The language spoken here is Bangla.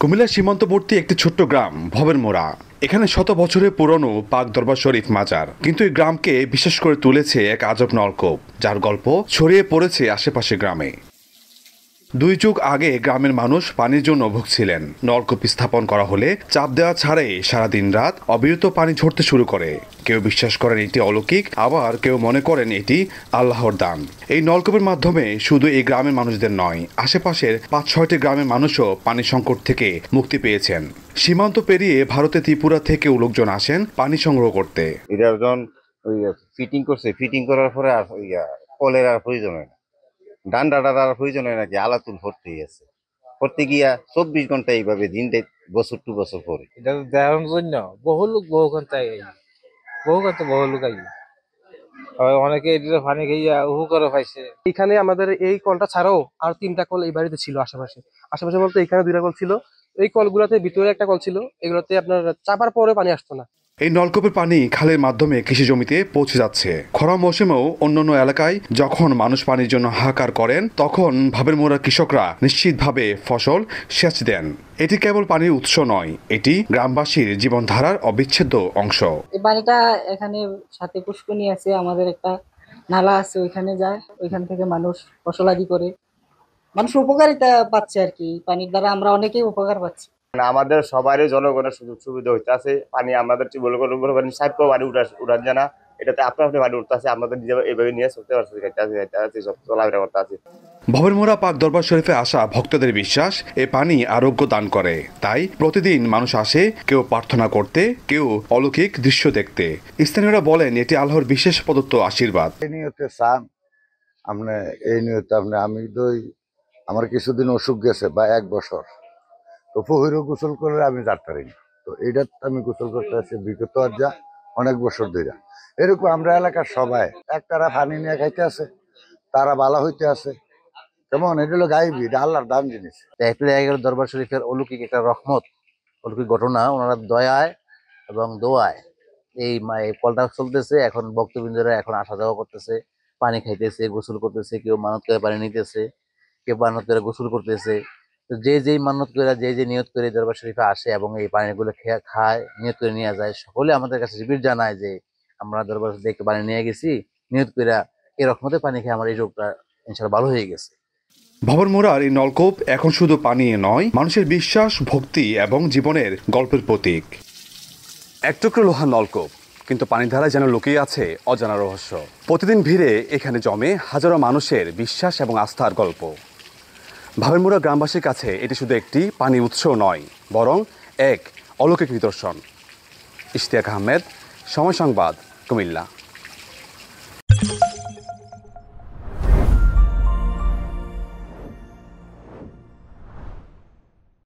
কুমিল্লা সীমান্তবর্তী একটি ছোট্ট গ্রাম ভবের মোড়া। এখানে শত বছরের পুরনো পাক দরবার শরীফ মাজার, কিন্তু এই গ্রামকে বিশেষ করে তুলেছে এক আজব নলকূপ, যার গল্প ছড়িয়ে পড়েছে আশেপাশে গ্রামে। 2 যুগ আগে গ্রামের মানুষ পানির জন্য ভুগছিলেন। নলকূপ স্থাপন করা হলে চাপ দেওয়া ছাড়াই সারাদিন রাত অবিরত পানি ঝরতে শুরু করে। কেউ বিশ্বাস করেন এটি অলৌকিক, আবার কেউ মনে করেন এটি আল্লাহর দান। এই নলকূপের মাধ্যমে শুধু এই গ্রামের মানুষদের নয়, আশেপাশের 5-6টি গ্রামের মানুষও পানি সংকট থেকে মুক্তি পেয়েছেন। সীমান্ত পেরিয়ে ভারতে ত্রিপুরা থেকে লোকজন আসেন পানি সংগ্রহ করতে। এটা যখন ফিটিং করছে, ফিটিং করার পরে আর কলের আর প্রয়োজন হয় না, ডান্ডাটার আর প্রয়োজন হয় নাকি, আলাতুল ভর্তি আছে করতে গিয়া 24 ঘন্টা এইভাবে দিনটা বছর টু বছর পরে এটা দেখার জন্য বহু লোক বহু ঘন্টায় বহু ঘন্টা বহু লোক আই অনেকে এটা পানি খাইয়া উপকারও পাইছে। এখানে আমাদের এই কলটা ছাড়াও আর 3টা কল এই বাড়িতে ছিল। আশেপাশে আশেপাশে বলতে এখানে 2টা কল ছিল। এই কলগুলোতে ভিতরে একটা কল ছিল, এগুলোতে আপনার চাপার পরে পানি আসতো না। এই নলকূপের পানি খালের মাধ্যমে কৃষি জমিতে পৌঁছে যাচ্ছে। খরা মৌসুমেও অন্যান্য এলাকায় যখন মানুষ পানির জন্য হাহাকার করেন, তখন ভবের মোড়া কৃষকরা নিশ্চিতভাবে ফসল সেচ দেন। এটি কেবল পানির উৎস নয়, এটি গ্রামবাসীর জীবনধারার অবিচ্ছেদ্য অংশ। এই পানিটা এখানে সাথে পুষ্করণী আছে, আমাদের একটা নালা আছে, ওইখানে যায়, ওইখান থেকে মানুষ ফসলাদি করে মানুষ উপকারিতা পাচ্ছে আর কি। পানির দ্বারা আমরা অনেকেই উপকার পাচ্ছি। আমাদের সবারই জনগণের সুযোগ সুবিধা হইতেছে। পানি আমাদের টিউবওয়েল করে পানি সাইপও পানি উঠান যায় না, এটাতে আপনার আপনি পানি উঠতেছে, আমাদের নিজে এইভাবে নিয়ে চলতে পারছি, সব চলাফেরা করতে আছে। ভবের মোড়া পাক দরবার শরীফে আসা ভক্তদের বিশ্বাস এ পানি আরোগ্য দান করে। তাই প্রতিদিন মানুষ আসে, কেউ প্রার্থনা করতে, কেউ অলৌকিক দৃশ্য দেখতে। স্থানীয়রা বলেন এটি আল্লাহর বিশেষ প্রদত্ত আশীর্বাদ। এই নিয়তে চান আপনি, এই নিয়তে আপনি, আমি তো আমার কিছুদিন অসুখ গেছে বা 1 বছর, তো পুকুরে গোসল করলে আমি যাত্রাই না, তো এইটা আমি গোসল করতে আসছি বিগত আর যা অনেক বছর ধরে। এরকম আমরা এলাকার সবাই একটারা পানি নিয়ে খাইতে আছে, তারা বালা হইতে আছে। কেমন এটা হলো গাইবি, এটা আল্লাহর দান জিনিস। একটা জায়গার দরবার শরীফের অলৌকিক একটা রহমত, অলৌকিক ঘটনা, ওনারা দয়ায় এবং দোয়ায় এই কলটা চলতেছে। এখন ভক্তবৃন্দরা এখন আসা যাওয়া করতেছে, পানি খাইতেছে, গোসল করতেছে, কেউ মানত করে পানি নিতেছে, কেউ মানত করে গোসল করতেছে। তো যে যেই মানত করে, যে যে নিয়ত করে দরবার শরীফে আসে এবং এই পানিগুলো খায়, নিয়ত করে নিয়ে যায়, সকলে আমাদের কাছে রিপিট জানায় যে আমরা দরবার দেখে পানি নিয়ে গেছি, নিয়ত করে এই রহমতে পানি খেয়ে আমার এই রোগটা ইনশাল্লাহ ভালো হয়ে গেছে। ভবের মোড়ার এই নলকূপ এখন শুধু পানি নয়, মানুষের বিশ্বাস, ভক্তি এবং জীবনের গল্পের প্রতীক। এক টুকরো লোহার নলকূপ, কিন্তু পানির ধারায় যেন লুকিয়ে আছে অজানা রহস্য। প্রতিদিন ভিড়ে এখানে জমে হাজারো মানুষের বিশ্বাস এবং আস্থার গল্প। ভবের মোড়া গ্রামবাসীর কাছে এটি শুধু একটি পানি উৎস নয়, বরং এক অলৌকিক নিদর্শন। ইশতিয়াক আহমেদ, সময় সংবাদ, কুমিল্লা।